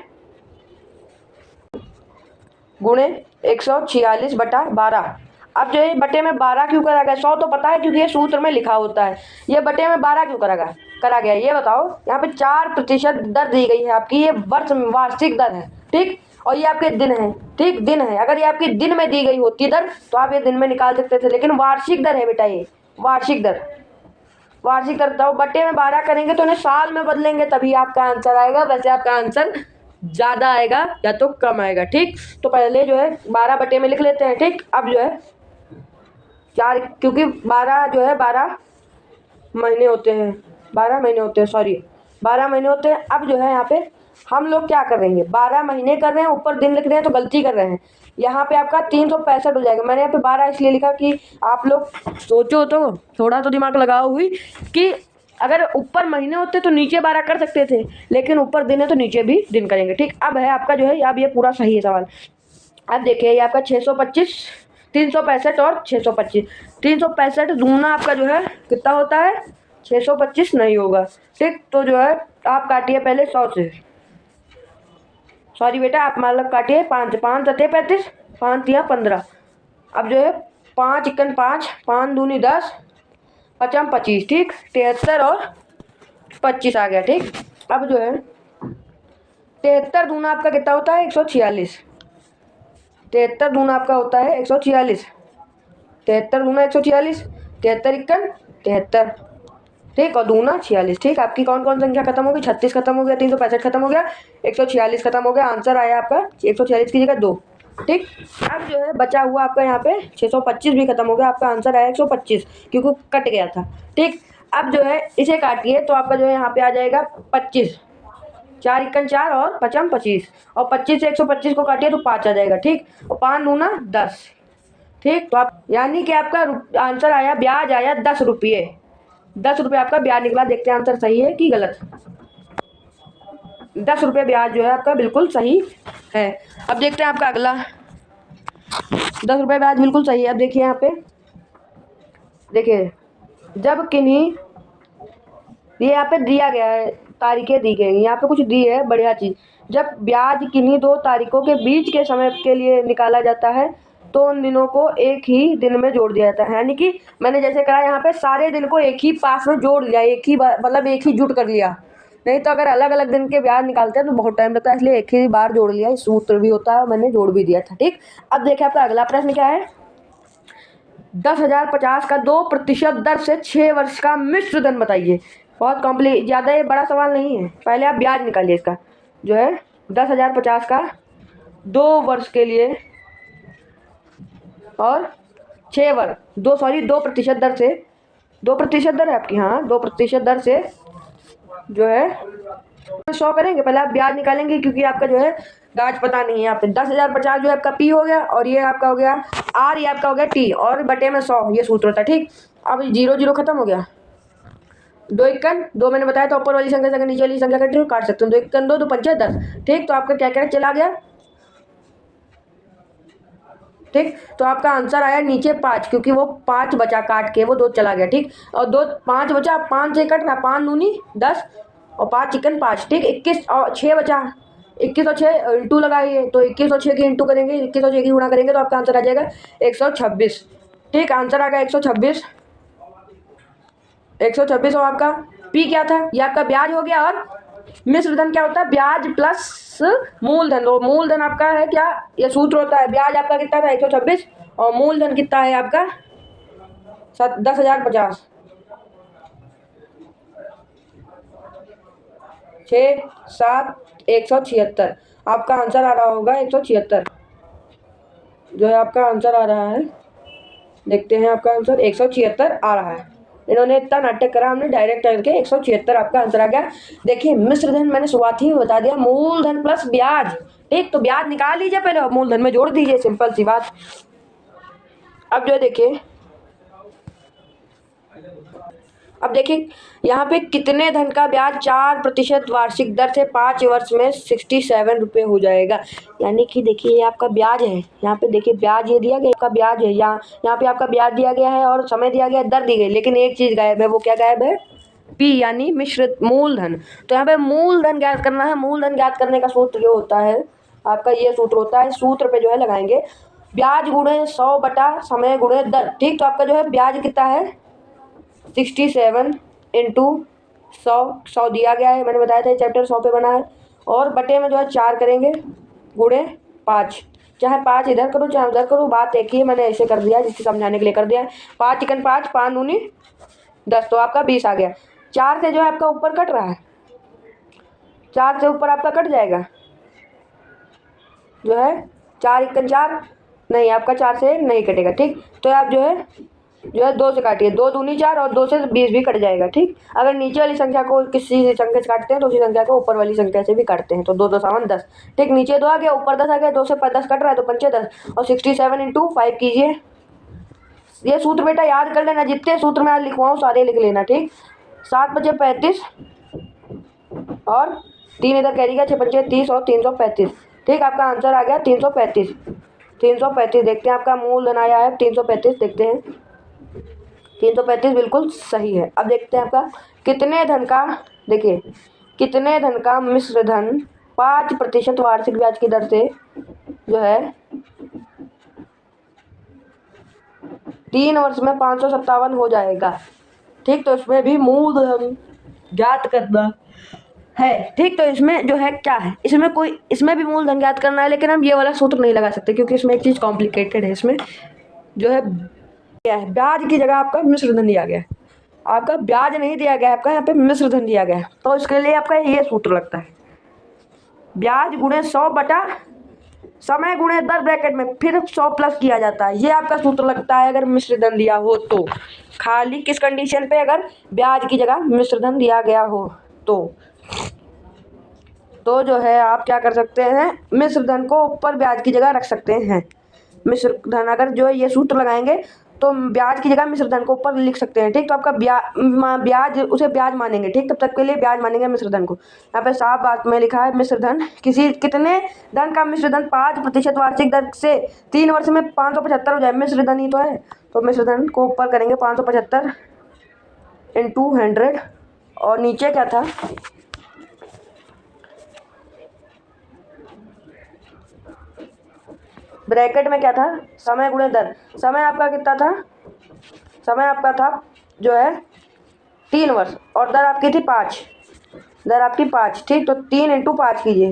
S1: 146/12। अब जो ये बटे में 12 क्यों करा गया, 100 तो पता है क्योंकि ये सूत्र में लिखा होता है, ये बटे में 12 क्यों करा गया ये बताओ। यहाँ पे 4% दर दी गई है आपकी, ये वार्षिक दर है, ठीक। और ये आपके दिन है, ठीक दिन है। अगर ये आपकी दिन में दी गई होती दर तो आप ये दिन में निकाल सकते थे, लेकिन वार्षिक दर है बेटा, ये वार्षिक दर बताओ। बटे में 12 करेंगे तो उन्हें साल में बदलेंगे तभी आपका आंसर आएगा, वैसे आपका आंसर ज़्यादा आएगा या तो कम आएगा, ठीक। तो पहले जो है 12 बटे में लिख लेते हैं, ठीक। अब जो है 4, क्योंकि 12 जो है 12 महीने होते हैं, 12 महीने होते हैं, सॉरी 12 महीने होते हैं। अब जो है यहाँ पे हम लोग क्या कर रहे हैं, 12 महीने कर रहे हैं, ऊपर दिन लिख रहे हैं तो गलती कर रहे हैं। यहाँ पे आपका 365 हो जाएगा। मैंने यहाँ पे 12 इसलिए लिखा कि आप लोग सोचो तो, थोड़ा तो दिमाग लगाओ हुई कि अगर ऊपर महीने होते तो नीचे 12 कर सकते थे, लेकिन ऊपर दिन है तो नीचे भी दिन करेंगे, ठीक। अब है आपका जो है, अब ये पूरा सही है सवाल। अब देखिए ये आपका 625, 365 और 625, 365 दूना आपका जो है कितना होता है, 625 नहीं होगा, ठीक। तो जो है आप काटिए पहले 100 से, सॉरी बेटा आप मतलब काटिए 5, 5 सते 35, 5 तिया 15। अब जो है 5 इक्कन 5, 5 दूनी 10, 5 25, ठीक 73 और 25 आ गया, ठीक। अब जो है 73 दूना आपका कितना होता है, 146। 73 दूना आपका होता है 146, 73 दूना 146, 73 इक्कन 73, ठीक। और दूना 46, ठीक। आपकी कौन कौन संख्या खत्म हो गई, 36 खत्म हो गया, 365 खत्म हो गया, 146 खत्म हो गया। आंसर आया आपका 146 की जगह 2, ठीक। अब जो है बचा हुआ आपका यहाँ पे 625 भी खत्म हो गया, आपका आंसर आया 125 क्योंकि कट गया था, ठीक। अब जो है इसे काटिए तो आपका जो है यहाँ पे आ जाएगा 25, 4 इक्कन 4 और 5 25, और 25 से 125 को काटिए तो 5 आ जाएगा। ठीक, और 5 दूना 10। ठीक, तो आप यानी कि आपका आंसर आया, ब्याज आया 10 रुपये। 10 रुपये आपका ब्याज निकला। देखते हैं आंसर सही है कि गलत। 10 रुपये ब्याज जो है आपका बिल्कुल सही है। अब देखते हैं आपका अगला। 10 रुपये ब्याज बिल्कुल सही है। अब देखिए यहाँ पे, देखिए जब किन्हीं, ये यहाँ पे दिया गया है, तारीखें दी गई, यहाँ पे कुछ दी है बढ़िया चीज़। जब ब्याज किन्हीं दो तारीखों के बीच के समय के लिए निकाला जाता है तो उन दिनों को एक ही दिन में जोड़ दिया जाता है। यानी कि मैंने जैसे करा यहाँ पे सारे दिन को एक ही पास में जोड़ लिया, एक ही मतलब एक ही जुट कर लिया। नहीं तो अगर अलग अलग दिन के ब्याज निकालते हैं तो बहुत टाइम लगता है, इसलिए एक ही बार जोड़ लिया। इस सूत्र भी होता है और मैंने जोड़ भी दिया था। ठीक, अब देखिए आपका अगला प्रश्न क्या है। 10,050 का 2% दर से 6 वर्ष का मिश्र धन बताइए। बहुत कॉम्प्लिकेट, ज़्यादा ये बड़ा सवाल नहीं है। पहले आप ब्याज निकालिए इसका, जो है 10,050 का 2 वर्ष के लिए और 6 वर्ष 2% दर से, 2% दर है आपकी, हाँ 2% दर से जो है 100 करेंगे। पहले आप ब्याज निकालेंगे क्योंकि आपका जो है ब्याज पता नहीं है। यहाँ पे 10,050 जो है आपका पी हो गया और ये आपका हो गया आर, ये आपका हो गया टी, और बटे में 100, ये सूत्र होता है। ठीक, अब 0 0 खत्म हो गया। 2 इक्कन 2 मैंने बताया था, ऊपर वाली संख्या से नीचे वाली संख्या काट सकते हैं। 2 इक्कन 2, 2 पंचे 10। ठीक, तो आपका क्या क्या चला गया। ठीक, तो आपका आंसर आया नीचे 5, क्योंकि वो 5 बचा काट के, वो 2 चला गया। ठीक, और 2 5 बचा, 5 से कट रहा, 5 दूनी 10 और 5 चिकन 5। ठीक, 21 और 6 बचा, 21 और 6 इंटू लगाइए तो 21 और 6 की इंटू करेंगे, 21 और 6 की गुणा करेंगे तो आपका आंसर आ जाएगा 126। ठीक, आंसर आ गया 126। 126 और आपका पी क्या था, ये आपका ब्याज हो गया। और मिश्र धन क्या होता है, ब्याज प्लस मूलधन। और मूलधन आपका है क्या, ये सूत्र होता है। ब्याज आपका कितना था 126 और मूलधन कितना है आपका 10,050। 6 7 176, आपका आंसर आ रहा होगा 176, जो है आपका आंसर आ रहा है। देखते हैं आपका आंसर 176 आ रहा है। इन्होंने इतना नाटक करा, हमने डायरेक्ट करके 176 आपका आंसर आ गया। देखिए मिश्र धन मैंने शुरुआत ही में बता दिया, मूलधन प्लस ब्याज। ठीक, तो ब्याज निकाल लीजिए पहले और मूलधन में जोड़ दीजिए, सिंपल सी बात। अब जो देखिए, अब देखिए यहाँ पे कितने धन का ब्याज 4% वार्षिक दर से 5 वर्ष में 67 रुपये हो जाएगा। यानी कि देखिए ये आपका ब्याज है, यहाँ पे देखिए ब्याज ये दिया गया, आपका ब्याज है, यहाँ पे आपका ब्याज दिया गया है और समय दिया गया है, दर दी गई, लेकिन एक चीज़ गायब है। वो क्या गायब है, पी यानी मिश्रित मूलधन। तो यहाँ पे मूलधन ज्ञात करना है। मूलधन ज्ञात करने का सूत्र जो होता है आपका, ये सूत्र होता है। सूत्र पे जो है लगाएंगे ब्याज गुणे 100 बटा समय गुणे दर। ठीक, तो आपका जो है ब्याज कितना है 67 इंटू 100 दिया गया है, मैंने बताया था चैप्टर 100 पे बना है। और बटे में जो है 4 करेंगे गुणे 5, चाहे 5 इधर करो चाहे उधर करो, बात एक ही है। मैंने ऐसे कर दिया जिससे समझाने के लिए कर दिया है। 5 चिकन 5, 5 दूनी 10, तो आपका 20 आ गया। 4 से जो है आपका ऊपर कट रहा है, 4 से ऊपर आपका कट जाएगा, जो है 4 इक्कन 4, नहीं आपका 4 से नहीं कटेगा। ठीक, तो आप जो है 2 से काटिए, 2 दूनी 4 और 2 से 20 भी कट जाएगा। ठीक, अगर नीचे वाली संख्या को किसी संख्या से काटते हैं तो उसी संख्या को ऊपर वाली संख्या से भी काटते हैं, तो 2 2 7 10। ठीक, नीचे 2 आ गया, ऊपर 10 आ गया, 2 से 10 कट रहा है तो 5 10 और 67 इंटू 5 कीजिए। ये सूत्र बेटा याद कर लेना, जितने सूत्र में आज लिखवाऊँ सारे लिख लेना। ठीक, 7 5 35 और 3 इधर कैरी 6 5 30 और 335। ठीक, आपका आंसर आ गया 335। 335 देखते हैं आपका मूलधन आया है 335, देखते हैं 335 बिल्कुल सही है। अब देखते हैं आपका कितने धन का, देखिए कितने धन का मिश्र धन 5% वार्षिक ब्याज की दर से जो है 3 वर्ष में 557 हो जाएगा। ठीक, तो इसमें भी मूलधन ज्ञात करना है। ठीक, तो इसमें जो है क्या है, इसमें भी मूलधन ज्ञात करना है, लेकिन हम ये वाला सूत्र नहीं लगा सकते क्योंकि इसमें एक चीज़ कॉम्प्लिकेटेड है। इसमें जो है क्या है, ब्याज की जगह आपका मिश्र धन दिया गया है। आपका ब्याज नहीं दिया गया है, आपका यहाँ पे मिश्र धन दिया गया है, तो इसके लिए आपका ये सूत्र लगता है, ब्याज गुणे 100 बटा समय गुणे दर ब्रैकेट में फिर 100 प्लस किया जाता है। ये आपका सूत्र लगता है अगर मिश्र धन दिया हो तो। खाली किस कंडीशन पे? अगर ब्याज की जगह मिश्र धन दिया गया हो तो जो है आप क्या कर सकते हैं, मिश्र धन को ऊपर ब्याज की जगह रख सकते हैं। मिश्र धन अगर जो है ये सूत्र लगाएंगे तो ब्याज की जगह मिश्र धन को ऊपर लिख सकते हैं। ठीक, तो आपका ब्याज उसे ब्याज मानेंगे। ठीक, तब तक के लिए ब्याज मानेंगे मिश्र धन को। यहाँ पे साफ बात में लिखा है मिश्र धन कितने धन का मिश्र धन 5% वार्षिक दर से 3 वर्ष में 575 हो जाए। मिश्र धन ही तो है, तो मिश्र धन को ऊपर करेंगे 575 इंटू 100 और नीचे क्या था, ब्रैकेट में क्या था, समय गुणे दर। समय आपका कितना था? समय आपका था जो है 3 वर्ष और दर आपकी थी 5। दर आपकी 5। ठीक, तो 3 इंटू 5 कीजिए,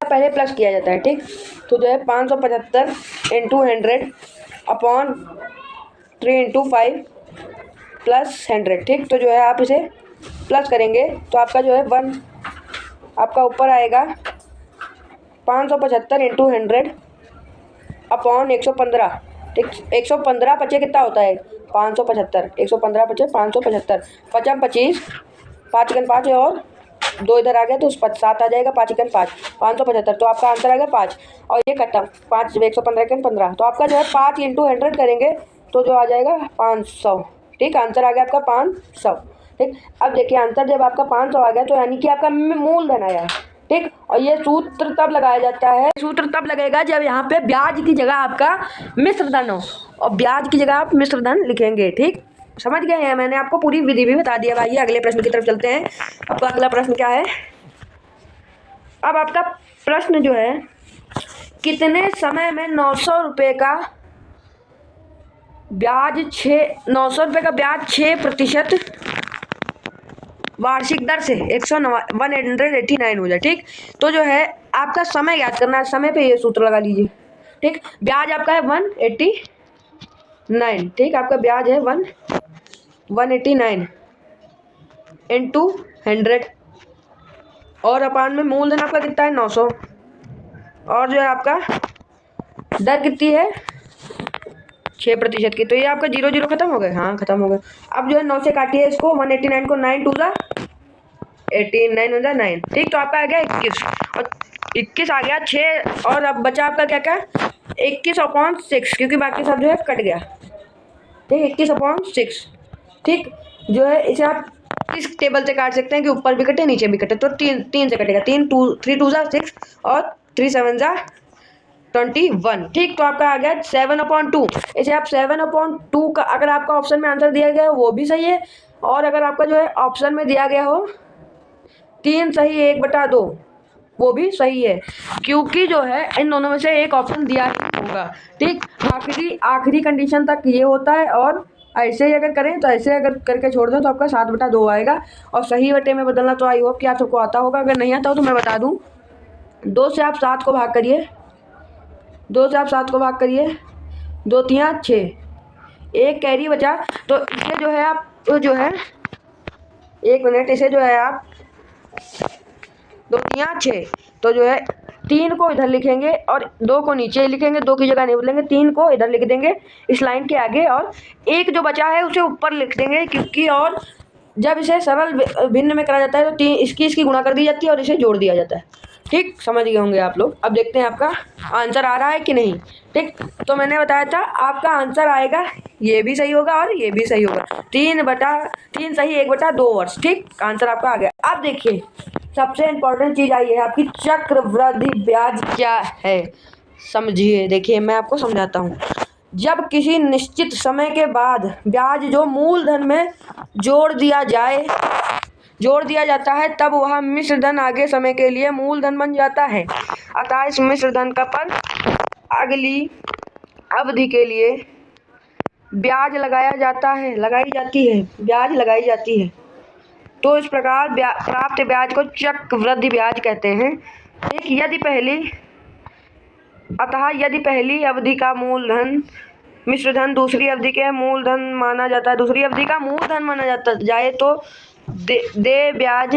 S1: पहले प्लस किया जाता है। ठीक, तो जो है 575 इंटू 100 अपॉन 3 इंटू 5 प्लस 100। ठीक, तो जो है आप इसे प्लस करेंगे तो आपका जो है 1 आपका ऊपर आएगा 575 इंटू 100 अपॉन 115। ठीक, 115 पचे कितना होता है? 575। 115 पचे 575। 5 25, 5 5 और 2 इधर आ गया तो 7 आ जाएगा। 5 5 575। तो आपका आंसर आ गया 5 और ये खत्म। 5 115 15, तो आपका जो है 5 इंटू 100 करेंगे तो जो आ जाएगा 500। ठीक, आंसर आ गया आपका 500। ठीक, अब देखिए आंसर जब आपका 500 आ गया तो यानी कि आपका मूलधन आया। ठीक, और ये सूत्र तब लगाया जाता है, सूत्र तब लगेगा जब यहाँ पे ब्याज की जगह आपका मिश्र धन हो और ब्याज की जगह आप मिश्र धन लिखेंगे। ठीक, समझ गए हैं? मैंने आपको पूरी विधि भी बता दिया। भाई अगले प्रश्न की तरफ चलते हैं। आपका अगला प्रश्न क्या है? अब आपका प्रश्न जो है, कितने समय में 900 रुपये का ब्याज 6% वार्षिक दर से 189 हो जाए। ठीक, तो जो है आपका समय याद करना है। समय पे ये सूत्र लगा लीजिए। ठीक, ब्याज आपका है 189। ठीक, आपका ब्याज है 189 इंटू 100 और अपान में मूलधन आपका कितना है? 900 और जो है आपका दर कितनी है? 6% की। तो ये आपका 0 0 खत्म हो गए। हाँ, खत्म हो गए। अब जो है 9 से काटिए इसको। 189 को 9 2 जा 18, 9 हो जाए 9। ठीक, तो आपका आ गया 21 और 21 आ गया 6 और अब बचा आपका क्या क्या? 21/6, क्योंकि बाकी सब जो है कट गया। ठीक, 21/6। ठीक, जो है इसे आप इस टेबल से काट सकते हैं कि ऊपर भी कटे नीचे भी कटे। तो 3 से कटेगा। 3 2 जा 6 और 3 7 जा 21। ठीक, तो आपका आ गया 7/2। इसे आप 7/2 का अगर आपका ऑप्शन में आंसर दिया गया है वो भी सही है और अगर आपका जो है ऑप्शन में दिया गया हो 3 सही 1/2 वो भी सही है, क्योंकि जो है इन दोनों में से एक ऑप्शन दिया होगा। ठीक, आखिरी कंडीशन तक ये होता है और ऐसे ही अगर करें तो ऐसे अगर करके छोड़ दें तो आपका 7/2 आएगा और सही बटे में बदलना तो आई होप कि आप सबको आता होगा। अगर नहीं आता हो तो मैं बता दूं, 2 से आप 7 को भाग करिए। 2 से आप 7 को भाग करिए। 2 3 6, एक कैरी बचा। तो इसे जो है आप जो है 1 मिनट, इसे जो है आप 2 3 6, तो जो है 3 को इधर लिखेंगे और 2 को नीचे लिखेंगे। 2 की जगह नहीं बदलेंगे, 3 को इधर लिख देंगे इस लाइन के आगे और एक जो बचा है उसे ऊपर लिख देंगे, क्योंकि और जब इसे सरल भिन्न में करा जाता है तो इसकी गुणा कर दी जाती है और इसे जोड़ दिया जाता है। ठीक, समझ गए होंगे आप लोग। अब देखते हैं आपका आंसर आ रहा है कि नहीं। ठीक, तो मैंने बताया था आपका आंसर आएगा, ये भी सही होगा और ये भी सही होगा। 3 सही 1/2 वर्ष। ठीक, आंसर आपका आ गया। अब देखिए सबसे इम्पोर्टेंट चीज आई है आपकी, चक्रवृद्धि ब्याज क्या है समझिए। देखिए मैं आपको समझाता हूँ। जब किसी निश्चित समय के बाद ब्याज जो मूलधन में जोड़ दिया जाता है तब वह मिश्र धन आगे समय के लिए मूलधन बन जाता है। अतः इस मिश्र धन का पर अगली अवधि के लिए ब्याज लगाई जाती है। तो इस प्रकार प्राप्त ब्याज को चक्रवृद्धि ब्याज कहते हैं। ठीक, यदि पहली अवधि का मूलधन मिश्र धन दूसरी अवधि का मूलधन माना जाता जाए तो देय ब्याज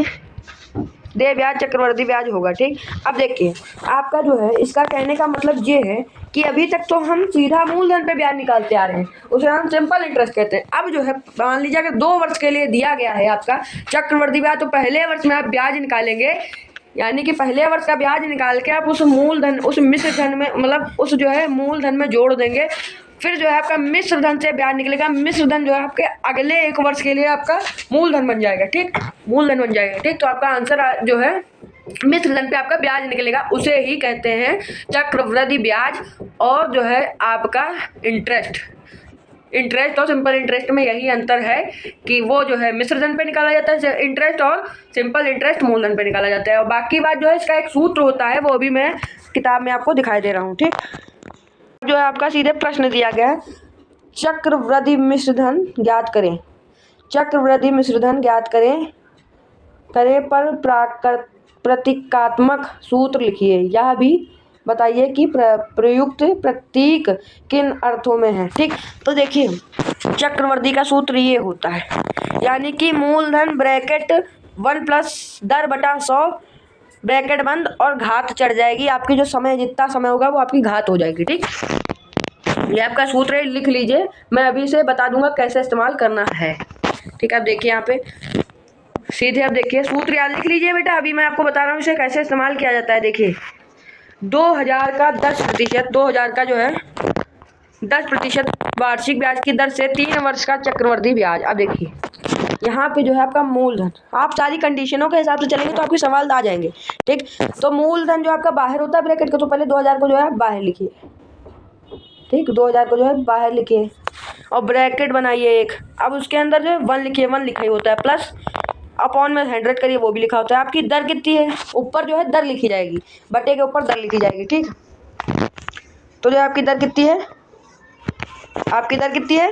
S1: देय ब्याज चक्रवृद्धि ब्याज होगा। ठीक, अब देखिए आपका जो है इसका कहने का मतलब ये है कि अभी तक तो हम सीधा मूलधन पे ब्याज निकालते आ रहे हैं, उसे हम सिंपल इंटरेस्ट कहते हैं। अब जो है मान लीजिए अगर 2 वर्ष के लिए दिया गया है आपका चक्रवृद्धि ब्याज, तो पहले वर्ष में आप ब्याज निकालेंगे, यानी कि पहले वर्ष का ब्याज निकाल के आप उस मूलधन, उस मिश्र धन में, मतलब उस जो है मूलधन में जोड़ देंगे। फिर जो है आपका मिश्र धन से ब्याज निकलेगा। मिश्र धन जो है आपके अगले 1 वर्ष के लिए आपका मूलधन बन जाएगा। ठीक, मूलधन बन जाएगा। ठीक, तो आपका आंसर जो है मिश्र धन पे आपका ब्याज निकलेगा, उसे ही कहते हैं चक्रवृद्धि ब्याज। और जो है आपका इंटरेस्ट और सिंपल इंटरेस्ट में यही अंतर है कि वो जो है मिश्र धन पे निकाला जाता है इंटरेस्ट, और सिंपल इंटरेस्ट मूलधन पे निकाला जाता है। और बाकी बात जो है इसका एक सूत्र होता है, वो भी मैं किताब में आपको दिखाई दे रहा हूँ। ठीक, जो है आपका सीधे प्रश्न दिया गया है, चक्रवृद्धि मिश्र धन ज्ञात करें। चक्रवृद्धि मिश्र धन ज्ञात करें पर प्रतीकात्मक सूत्र लिखिए। यह भी बताइए कि प्रयुक्त प्रतीक किन अर्थों में है। ठीक, तो देखिए चक्रवृद्धि का सूत्र ये होता है, यानी कि मूलधन ब्रैकेट 1 प्लस दर बटा 100 ब्रैकेट बंद और घात चढ़ जाएगी। आपकी जो समय, जितना समय होगा वो आपकी घात हो जाएगी। ठीक, ये आपका सूत्र है, लिख लीजिए। मैं अभी से बता दूंगा कैसे इस्तेमाल करना है। ठीक है, आप देखिए यहाँ पे सीधे आप देखिए सूत्र याद लिख लीजिए बेटा। अभी मैं आपको बता रहा हूँ इसे कैसे इस्तेमाल किया जाता है। देखिए 2000 का 10%, 2000 का जो है 10% वार्षिक ब्याज की दर से 3 वर्ष का चक्रवृद्धि ब्याज। अब देखिए यहाँ पे जो है आपका मूलधन, आप सारी कंडीशनों के हिसाब से चलेंगे तो आपके सवाल आ जाएंगे। ठीक, तो मूलधन जो आपका बाहर होता है ब्रैकेट का, तो पहले 2000 को जो है बाहर लिखिए। ठीक, 2000 को जो है बाहर लिखिए और ब्रैकेट बनाइए एक। अब उसके अंदर जो है 1 लिखिए, 1 लिखा ही होता है, प्लस अपॉन में 100 करिए, वो भी लिखा होता है। आपकी दर कितनी है, ऊपर जो है दर लिखी जाएगी, बटे के ऊपर दर लिखी जाएगी। ठीक, तो जो आपकी दर कितनी है, आपकी दर कितनी है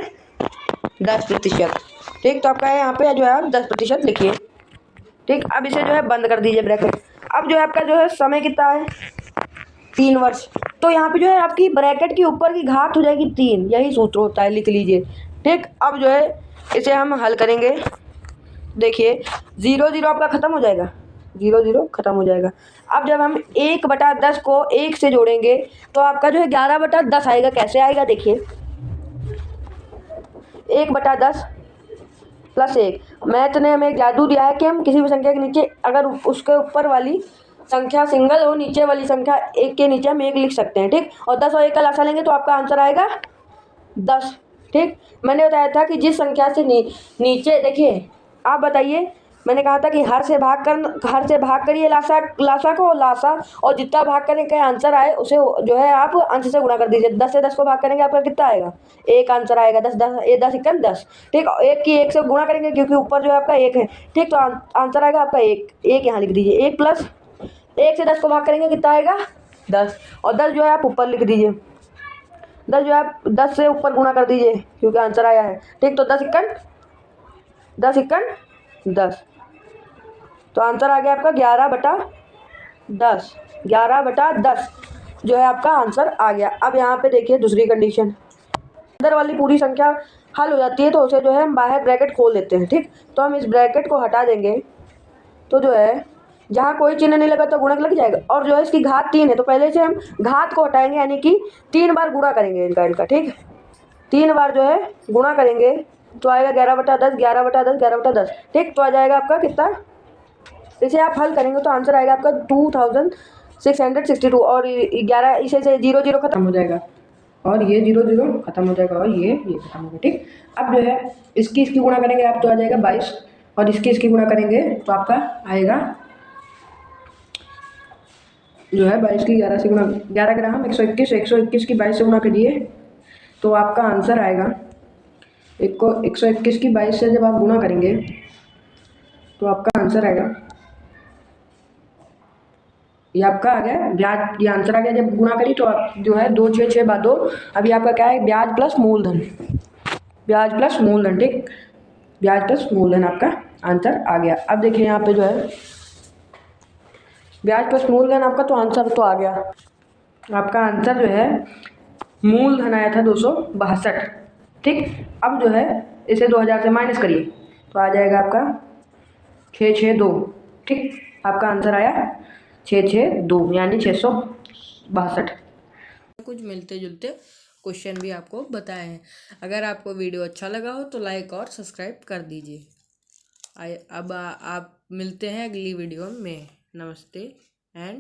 S1: 10%। ठीक, तो आपका है यहाँ पे जो है आप 10% लिखिए। ठीक, अब इसे जो है बंद कर दीजिए ब्रैकेट। अब जो है आपका जो है समय कितना है 3 वर्ष, तो यहाँ पे जो है आपकी ब्रैकेट के ऊपर की घात हो जाएगी 3, यही सूत्र होता है, लिख लीजिए। ठीक, अब जो है इसे हम हल करेंगे। देखिए 0 0 आपका खत्म हो जाएगा, 0 0 खत्म हो जाएगा। अब जब हम 1/10 को 1 से जोड़ेंगे तो आपका जो है 11/10 आएगा। कैसे आएगा देखिए, 1/10 प्लस 1। मैथ ने हमें जादू दिया है कि हम किसी भी संख्या के नीचे अगर उसके ऊपर वाली संख्या सिंगल हो, नीचे वाली संख्या 1 के नीचे हम 1 लिख सकते हैं। ठीक, और 10 और 1 का लासा लेंगे तो आपका आंसर आएगा 10। ठीक, मैंने बताया था कि जिस संख्या से नीचे, देखिए आप बताइए, मैंने कहा था कि हर से भाग करिए लासा को, लासा और जितना भाग करने का आंसर आए उसे जो है आप अंश से गुणा कर दीजिए। 10 से 10 को भाग करेंगे आपका कितना आएगा, 1 आंसर आएगा। 10 10 10 1 10। ठीक, 1 की 1 से गुणा करेंगे क्योंकि ऊपर जो है आपका 1 है। ठीक, तो आंसर आएगा आपका 1 यहाँ लिख दीजिए। 1 प्लस 1 से 10 को भाग करेंगे कितना आएगा 10, और 10 जो है आप ऊपर लिख दीजिए। 10 जो है आप 10 से ऊपर गुणा कर दीजिए क्योंकि आंसर आया है। ठीक, तो 10 1 10, तो आंसर आ गया आपका 11/10, 11/10 जो है आपका आंसर आ गया। अब यहाँ पे देखिए दूसरी कंडीशन, अंदर वाली पूरी संख्या हल हो जाती है तो उसे जो है हम बाहर ब्रैकेट खोल देते हैं। ठीक, तो हम इस ब्रैकेट को हटा देंगे तो जो है जहाँ कोई चिन्ह नहीं लगा तो गुणक लग जाएगा, और जो है इसकी घात 3 है तो पहले से हम घात को हटाएंगे, यानी कि 3 बार गुणा करेंगे इनका। ठीक, 3 बार जो है गुणा करेंगे तो आएगा 11/10, 11/10, 11/10। ठीक, तो आ जाएगा आपका कितना, इसे आप हल करेंगे तो आंसर आएगा आपका 2662, और 11 इसे से 0 0 खत्म हो जाएगा, और ये 0 0 खत्म हो जाएगा, और ये खत्म हो गया। ठीक, अब जो है इसकी गुणा करेंगे आप तो आ जाएगा 22, और इसकी गुणा करेंगे तो आपका आएगा जो है 22 की 11 से गुणा, 11 ग्राम 121, 121 की 22 से गुणा करिए तो आपका आंसर आएगा 121 की 22 से जब आप गुणा करेंगे तो आपका आंसर आएगा, ये आपका आ गया ब्याज, ये आंसर आ गया। जब गुणा करी तो आप जो है 2 6 6 2, अभी आपका क्या है ब्याज प्लस मूलधन, ब्याज प्लस मूलधन। ठीक, ब्याज प्लस मूलधन आपका आंसर आ गया। अब देखिए यहाँ पे जो है ब्याज प्लस मूलधन आपका तो आंसर तो आ गया। आपका आंसर जो है मूलधन आया था 262। ठीक, अब जो है इसे 2000 से माइनस करिए तो आ जाएगा आपका 662। ठीक, आपका आंसर आया 662 यानी 662। कुछ मिलते जुलते क्वेश्चन भी आपको बताए हैं। अगर आपको वीडियो अच्छा लगा हो तो लाइक और सब्सक्राइब कर दीजिए। अब आप मिलते हैं अगली वीडियो में। नमस्ते एंड